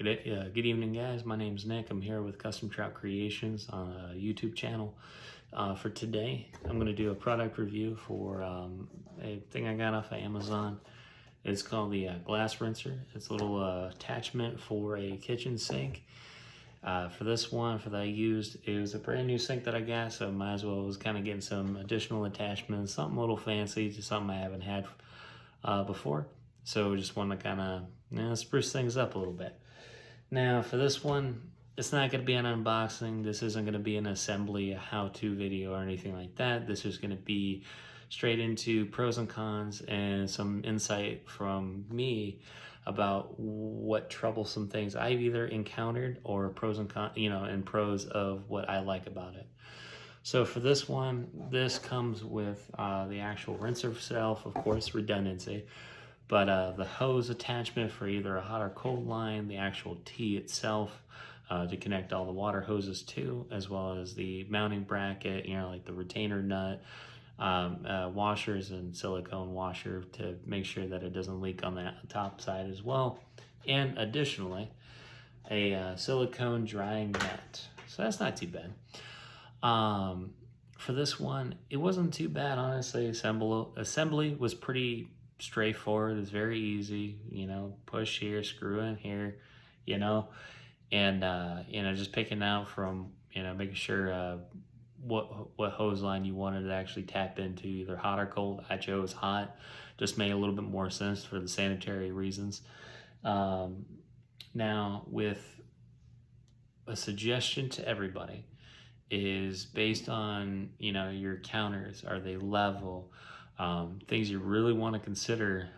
Good evening, guys. My name's Nick. I'm here with Custom Trout Creations on a YouTube channel. For today, I'm going to do a product review for a thing I got off of Amazon. It's called the glass rinser. It's a little attachment for a kitchen sink. For this one, for that I used, it was a brand new sink that I got, so might as well was kind of getting some additional attachments, something a little fancy, just something I haven't had before. So just want to kind of spruce things up a little bit. Now for this one, it's not going to be an unboxing. This isn't going to be an assembly, a how-to video or anything like that. This is going to be straight into pros and cons and some insight from me about what troublesome things I've either encountered or pros and cons, and pros of what I like about it. So for this one, this comes with the actual rinser itself, of course, redundancy. But the hose attachment for either a hot or cold line, the actual tee itself to connect all the water hoses to, as well as the mounting bracket, like the retainer nut, washers and silicone washer to make sure that it doesn't leak on that top side as well. And additionally, a silicone drying mat. So that's not too bad. For this one, it wasn't too bad, honestly. Assembly was pretty straightforward. It's very easy, push here, screw in here, and just picking out from, making sure what hose line you wanted to actually tap into, either hot or cold. I chose hot, just made a little bit more sense for the sanitary reasons. Now, with a suggestion to everybody is based on, your counters. Are they level? Things you really want to consider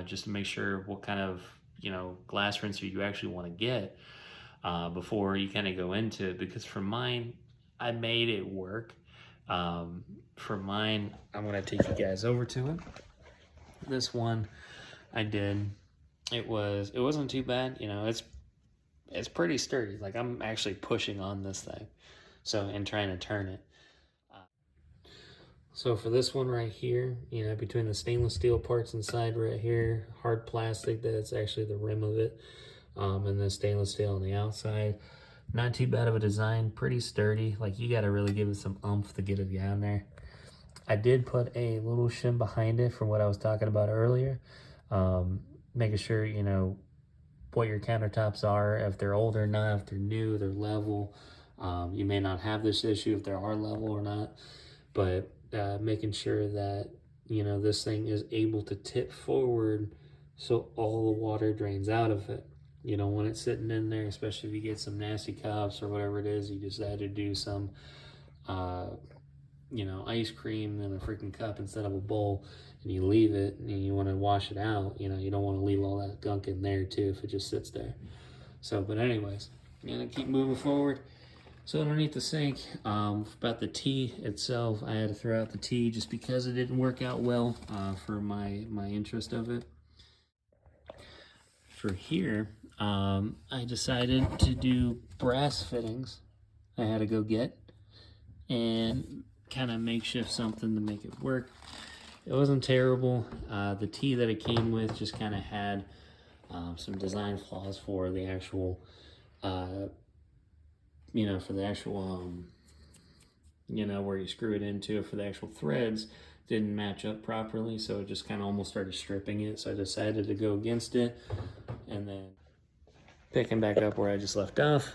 just to make sure what kind of glass rinser you actually want to get before you kind of go into it. Because for mine, I made it work. For mine, I'm going to take you guys over to it. This one I did. It wasn't too bad. It's pretty sturdy. Like, I'm actually pushing on this thing, and trying to turn it. So for this one right here, between the stainless steel parts inside right here, hard plastic, that's actually the rim of it, and then stainless steel on the outside. Not too bad of a design, pretty sturdy. Like, you got to really give it some oomph to get it down there. I did put a little shim behind it for what I was talking about earlier, making sure, what your countertops are, if they're old or not, if they're new, they're level. You may not have this issue if they are level or not, but making sure that this thing is able to tip forward so all the water drains out of it. You don't want it sitting in there, especially if you get some nasty cups or whatever it is. You decide to do some ice cream in a freaking cup instead of a bowl, and you leave it and you want to wash it out. You don't want to leave all that gunk in there too if it just sits there. So, but anyways, keep moving forward. So underneath the sink, about the tee itself, I had to throw out the tee just because it didn't work out well for my interest of it. For here, I decided to do brass fittings. I had to go get and kind of makeshift something to make it work. It wasn't terrible. The tee that it came with just kind of had some design flaws for the actual where you screw it into, for the actual threads didn't match up properly, so it just kind of almost started stripping it. So I decided to go against it, and then picking back up where I just left off.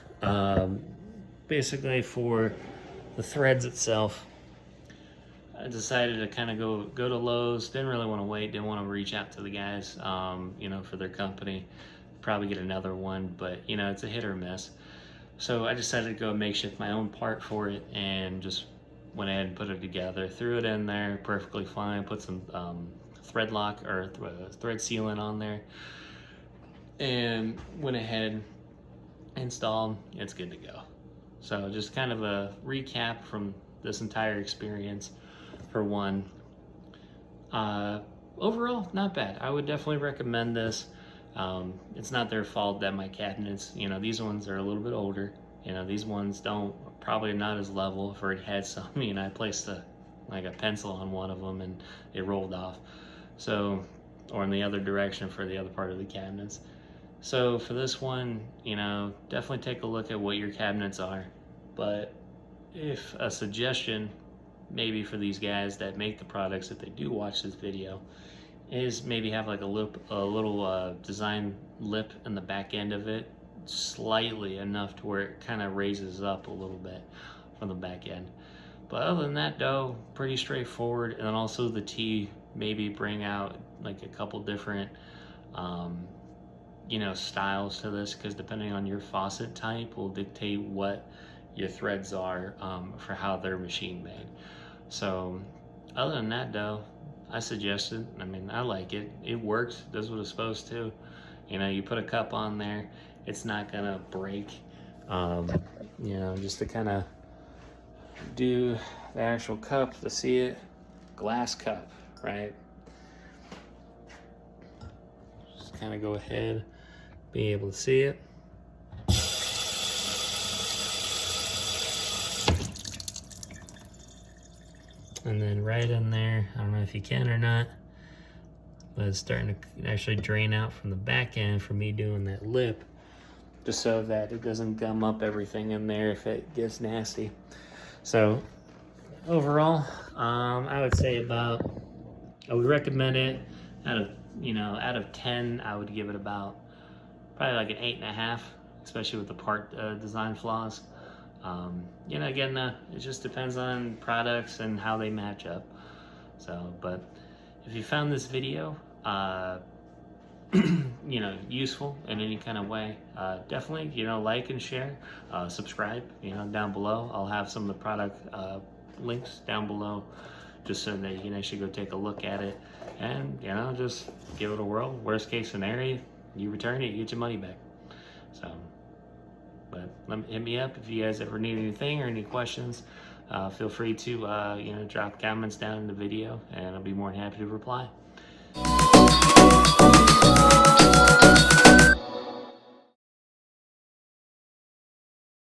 Basically, for the threads itself, I decided to kind of go to Lowe's. Didn't really want to wait. Didn't want to reach out to the guys, for their company. Probably get another one, but it's a hit or miss. So I decided to go makeshift my own part for it, and just went ahead and put it together. Threw it in there perfectly fine. Put some thread lock or thread sealant on there, and went ahead, installed. It's good to go. So just kind of a recap from this entire experience. For one, overall, not bad. I would definitely recommend this. It's not their fault that my cabinets, these ones are a little bit older. These ones probably not as level. I've already had some, I placed a pencil on one of them and it rolled off. So, or in the other direction for the other part of the cabinets. So for this one, you know, definitely take a look at what your cabinets are. But if a suggestion, maybe for these guys that make the products, if they do watch this video, is maybe have like a little design lip in the back end of it, slightly enough to where it kind of raises up a little bit from the back end. But other than that though, pretty straightforward. And then also the T, maybe bring out like a couple different you know, styles to this, because depending on your faucet type will dictate what your threads are for how they're machine made. So other than that though, I suggest it. I mean, I like it. It works, does what it's supposed to. You know, you put a cup on there, it's not gonna break. You know, just to kind of do the actual cup to see it, glass cup, right? Just kind of go ahead, be able to see it. And then right in there, I don't know if you can or not, but it's starting to actually drain out from the back end from me doing that lip, just so that it doesn't gum up everything in there if it gets nasty. So overall, I would say I would recommend it out of 10, I would give it about probably like an 8.5, especially with the part design flaws. You know, again, it just depends on products and how they match up. So, but if you found this video, you know, useful in any kind of way, definitely, you know, like and share, subscribe, you know, down below. I'll have some of the product links down below, just so that you can actually go take a look at it and, you know, just give it a whirl. Worst case scenario, you return it, you get your money back. So, but hit me up if you guys ever need anything or any questions. Feel free to you know, drop comments down in the video, and I'll be more than happy to reply.